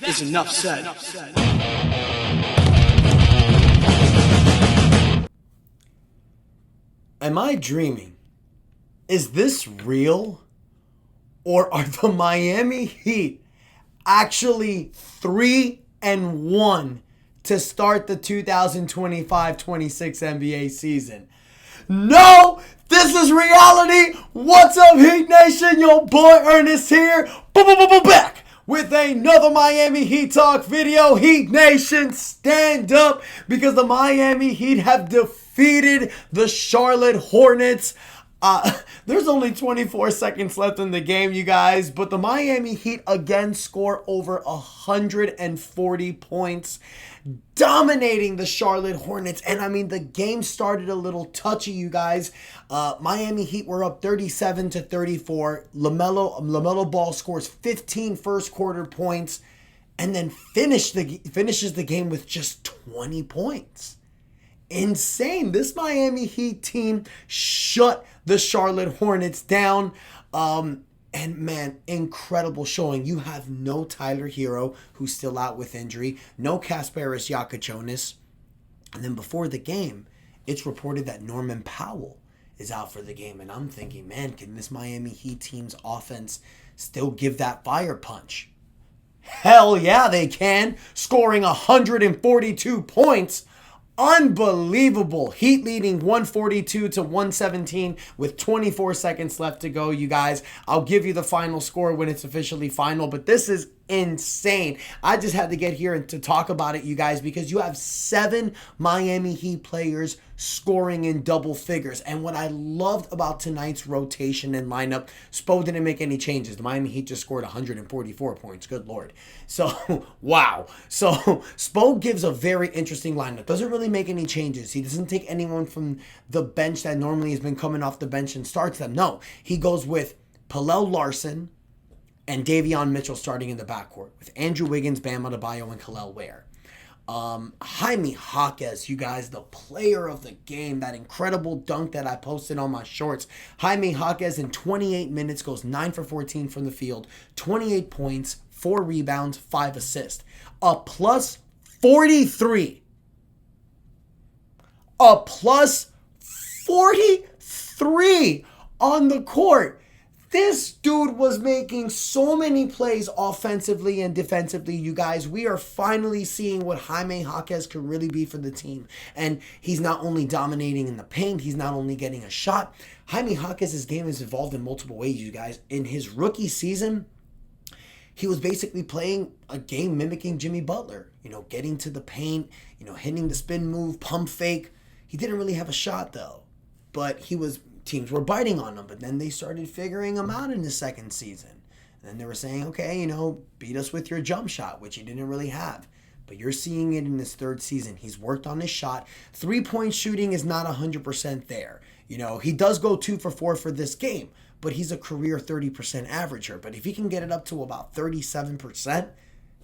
is enough said. Am I dreaming? Is this real? Or are the Miami Heat actually 3-1 to start the 2025-26 NBA season? No, this is reality. What's up, Heat Nation? Your boy Ernest here. Back with another Miami Heat Talk video. Heat Nation, stand up, because the Miami Heat have defeated the Charlotte Hornets. There's only 24 seconds left in the game, you guys, but the Miami Heat again score over 140 points, dominating the Charlotte Hornets. And I mean, the game started a little touchy, you guys. Miami Heat were up 37-34. LaMelo Ball scores 15 first quarter points and then finishes the game with just 20 points. Insane. This Miami Heat team shut the Charlotte Hornets down. And man, incredible showing. You have no Tyler Herro, who's still out with injury, no Kasparis Jaquez. And then before the game, it's reported that Norman Powell is out for the game. And I'm thinking, man, can this Miami Heat team's offense still give that fire punch? Hell yeah, they can. Scoring 142 points. Unbelievable. Heat leading 142-117 with 24 seconds left to go, you guys. I'll give you the final score when it's officially final, but this is insane. I just had to get here and to talk about it, you guys, because you have 7 Miami Heat players scoring in double figures. And what I loved about tonight's rotation and lineup, Spo didn't make any changes. The Miami Heat just scored 144 points. Good Lord. So, wow. So, Spo gives a very interesting lineup. Doesn't really make any changes. He doesn't take anyone from the bench that normally has been coming off the bench and starts them. No, he goes with Pallel Larson and Davion Mitchell starting in the backcourt with Andrew Wiggins, Bam Adebayo, and Kel'el Ware. Jaime Jaquez, you guys, the player of the game, that incredible dunk that I posted on my shorts. Jaime Jaquez in 28 minutes goes 9 for 14 from the field, 28 points, 4 rebounds, 5 assists. A plus 43. A plus 43 on the court. This dude was making so many plays offensively and defensively, you guys. We are finally seeing what Jaime Jaquez can really be for the team. And he's not only dominating in the paint, he's not only getting a shot. Jaime Jaquez's game has evolved in multiple ways, you guys. In his rookie season, he was basically playing a game mimicking Jimmy Butler. You know, getting to the paint, you know, hitting the spin move, pump fake. He didn't really have a shot, though. But teams were biting on him, but then they started figuring him out in the second season. And then they were saying, okay, you know, beat us with your jump shot, which he didn't really have. But you're seeing it in his third season. He's worked on his shot. 3-point shooting is not 100% there. You know, he does go 2 for 4 for this game, but he's a career 30% averager. But if he can get it up to about 37%,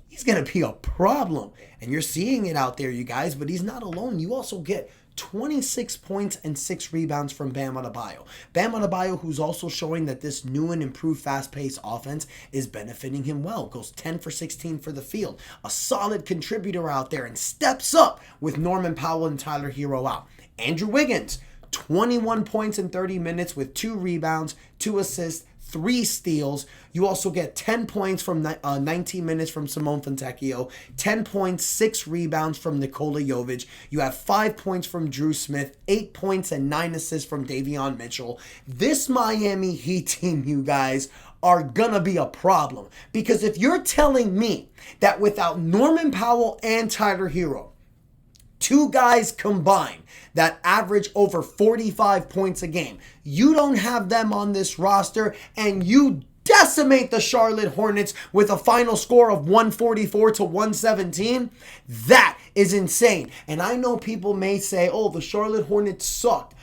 he's going to be a problem. And you're seeing it out there, you guys, but he's not alone. You also get 26 points and 6 rebounds from Bam Adebayo. Bam Adebayo, who's also showing that this new and improved fast-paced offense is benefiting him well. Goes 10 for 16 for the field. A solid contributor out there and steps up with Norman Powell and Tyler Herro out. Andrew Wiggins, 21 points in 30 minutes with 2 rebounds, 2 assists, 3 steals. You also get 10 points from 19 minutes from Simone Fontecchio, 10 points, 6 rebounds from Nikola Jovic. You have 5 points from Drew Smith, 8 points and 9 assists from Davion Mitchell. This Miami Heat team, you guys, are gonna be a problem. Because if you're telling me that without Norman Powell and Tyler Herro, 2 guys combined that average over 45 points a game, you don't have them on this roster, and you decimate the Charlotte Hornets with a final score of 144-117, that is insane. And I know people may say, oh, the Charlotte Hornets sucked.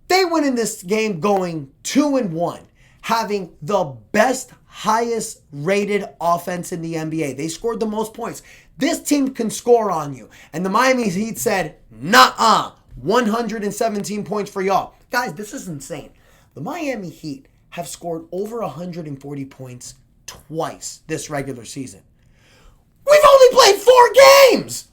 They went in this game going 2-1, having the best, highest rated offense in the NBA. They scored the most points. This team can score on you. And the Miami Heat said, nah, 117 points for y'all. Guys, this is insane. The Miami Heat have scored over 140 points twice this regular season. We've games.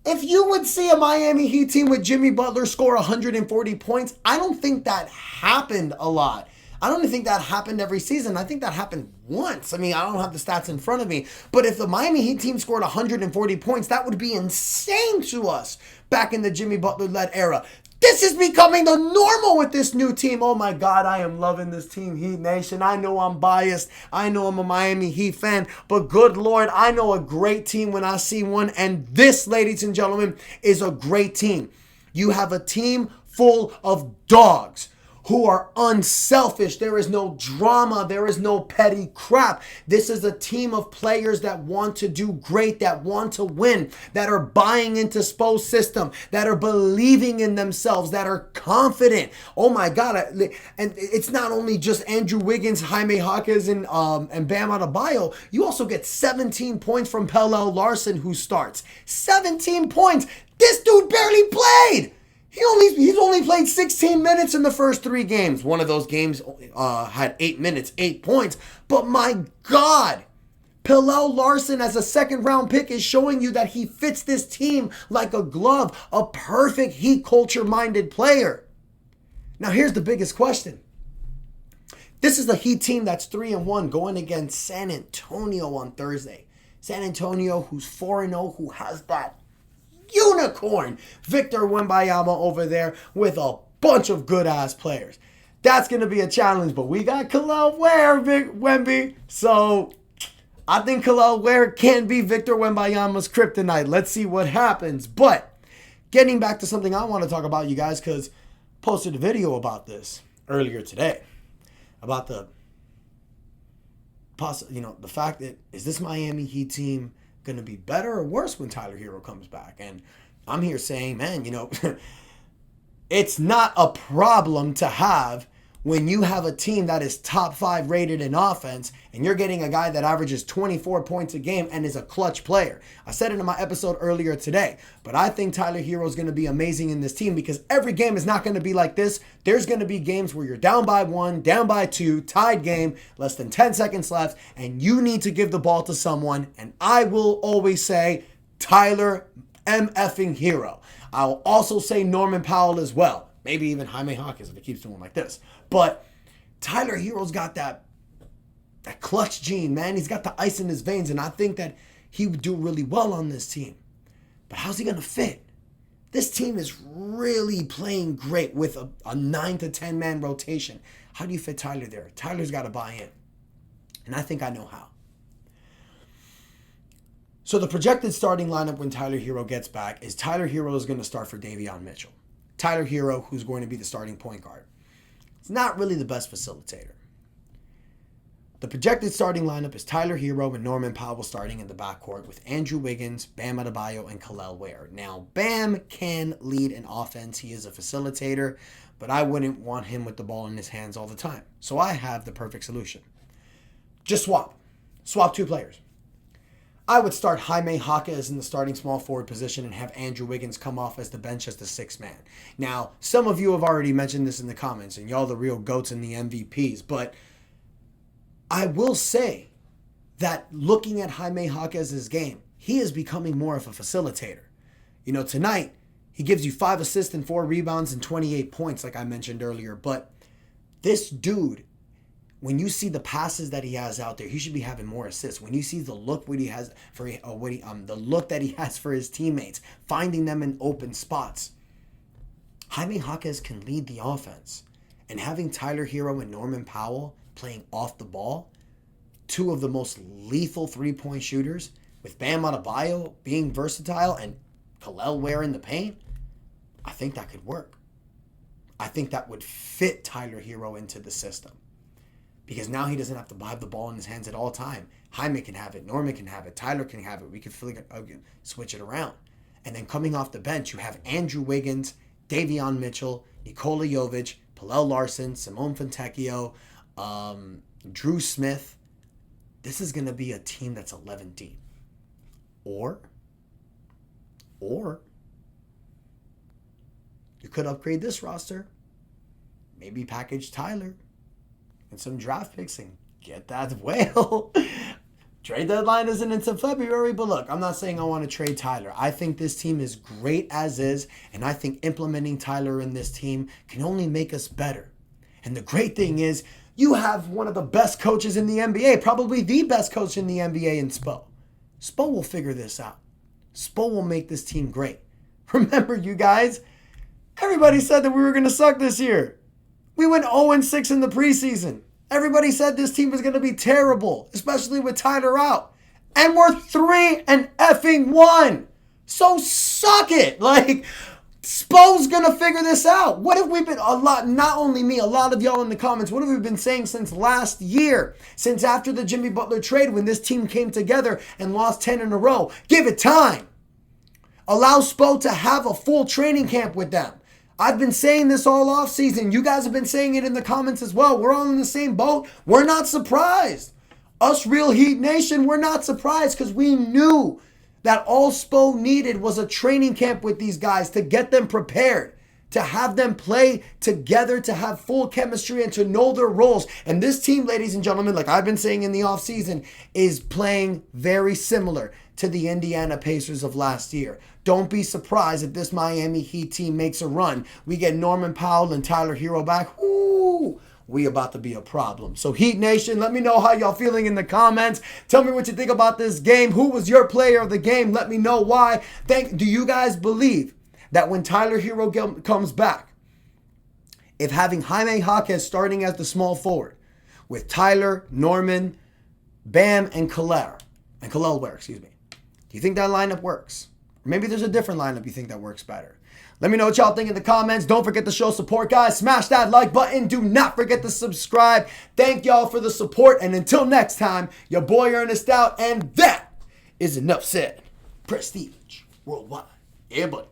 If you would see a Miami Heat team with Jimmy Butler score 140 points, I don't think that happened a lot. I don't even think that happened every season. I think that happened once. I mean, I don't have the stats in front of me. But if the Miami Heat team scored 140 points, that would be insane to us back in the Jimmy Butler-led era. This is becoming the normal with this new team. Oh my God, I am loving this team, Heat Nation. I know I'm biased. I know I'm a Miami Heat fan. But good Lord, I know a great team when I see one. And this, ladies and gentlemen, is a great team. You have a team full of dogs who are unselfish. There is no drama. There is no petty crap. This is a team of players that want to do great, that want to win, that are buying into Spo's system, that are believing in themselves, that are confident. Oh my God. And it's not only just Andrew Wiggins, Jaime Jaquez, and Bam Adebayo. You also get 17 points from Pelle Larsson, who starts. 17 points. This dude barely played. He's only played 16 minutes in the first 3 games. One of those games had 8 minutes, 8 points. But my God, Pelle Larsson as a second-round pick is showing you that he fits this team like a glove, a perfect Heat culture-minded player. Now here's the biggest question. This is the Heat team that's 3-1 going against San Antonio on Thursday. San Antonio, who's 4-0, who has that unicorn Victor Wembanyama over there with a bunch of good-ass players. That's going to be a challenge, but we got Kel'el Ware, Wemby. So I think Kel'el Ware can be Victor Wembanyama's kryptonite. Let's see what happens. But getting back to something I want to talk about, you guys, because I posted a video about this earlier today, about the fact that, is this Miami Heat team going to be better or worse when Tyler Herro comes back? And I'm here saying, man, it's not a problem to have when you have a team that is top 5 rated in offense and you're getting a guy that averages 24 points a game and is a clutch player. I said it in my episode earlier today, but I think Tyler Herro is going to be amazing in this team because every game is not going to be like this. There's going to be games where you're down by 1, down by 2, tied game, less than 10 seconds left, and you need to give the ball to someone. And I will always say Tyler M-effing Herro. I'll also say Norman Powell as well. Maybe even Jaime Jaquez if it keeps doing like this. But Tyler Herro's got that clutch gene, man. He's got the ice in his veins, and I think that he would do really well on this team. But how's he going to fit? This team is really playing great with a 9 to 10 man rotation. How do you fit Tyler there? Tyler's got to buy in. And I think I know how. So the projected starting lineup when Tyler Herro gets back is Tyler Herro is going to start for Davion Mitchell. Tyler Herro, who's going to be the starting point guard. It's not really the best facilitator. The projected starting lineup is Tyler Herro and Norman Powell starting in the backcourt with Andrew Wiggins, Bam Adebayo, and Kel'el Ware. Now, Bam can lead an offense. He is a facilitator, but I wouldn't want him with the ball in his hands all the time. So I have the perfect solution. Just swap. Swap 2 players. I would start Jaime Jaquez in the starting small forward position and have Andrew Wiggins come off as the bench as the 6th man. Now, some of you have already mentioned this in the comments, and y'all the real GOATs and the MVPs, but I will say that looking at Jaime Jaquez's game, he is becoming more of a facilitator. Tonight, he gives you 5 assists and 4 rebounds and 28 points, like I mentioned earlier, but this dude, when you see the passes that he has out there, he should be having more assists. When you see the look what he has for the look that he has for his teammates, finding them in open spots, Jaime Jaquez can lead the offense. And having Tyler Herro and Norman Powell playing off the ball, 2 of the most lethal 3-point shooters, with Bam Adebayo being versatile and Kel'el Ware in the paint, I think that could work. I think that would fit Tyler Herro into the system. Because now he doesn't have to have the ball in his hands at all time. Jaime can have it. Norman can have it. Tyler can have it. We can switch it around. And then coming off the bench, you have Andrew Wiggins, Davion Mitchell, Nikola Jovic, Pelle Larsson, Simone Fontecchio, Drew Smith. This is going to be a team that's 11 deep. Or you could upgrade this roster. Maybe package Tyler and some draft picks and get that whale. Trade deadline isn't until February, but look, I'm not saying I want to trade Tyler. I think this team is great as is, and I think implementing Tyler in this team can only make us better. And the great thing is, you have one of the best coaches in the NBA, probably the best coach in the NBA in Spo. Spo will figure this out. Spo will make this team great. Remember, you guys, everybody said that we were going to suck this year. We went 0-6 in the preseason. Everybody said this team was going to be terrible, especially with Tyler out. And we're 3-1. So suck it. Like, Spo's going to figure this out. What have we been, not only me, a lot of y'all in the comments, what have we been saying since last year? Since after the Jimmy Butler trade, when this team came together and lost 10 in a row. Give it time. Allow Spo to have a full training camp with them. I've been saying this all off season. You guys have been saying it in the comments as well. We're all in the same boat. We're not surprised. Us Real Heat Nation, we're not surprised because we knew that all Spo needed was a training camp with these guys to get them prepared, to have them play together, to have full chemistry and to know their roles. And this team, ladies and gentlemen, like I've been saying in the offseason, is playing very similar to the Indiana Pacers of last year. Don't be surprised if this Miami Heat team makes a run. We get Norman Powell and Tyler Herro back. Ooh, we about to be a problem. So Heat Nation, let me know how y'all feeling in the comments. Tell me what you think about this game. Who was your player of the game? Let me know why. Do you guys believe that when Tyler Herro comes back, if having Jaime Jaquez starting as the small forward with Tyler, Norman, Bam, and Khalil Ware, do you think that lineup works? Or maybe there's a different lineup you think that works better. Let me know what y'all think in the comments. Don't forget to show support, guys. Smash that like button. Do not forget to subscribe. Thank y'all for the support. And until next time, your boy Ernest out. And that is enough said. Prestige worldwide. Yeah, buddy.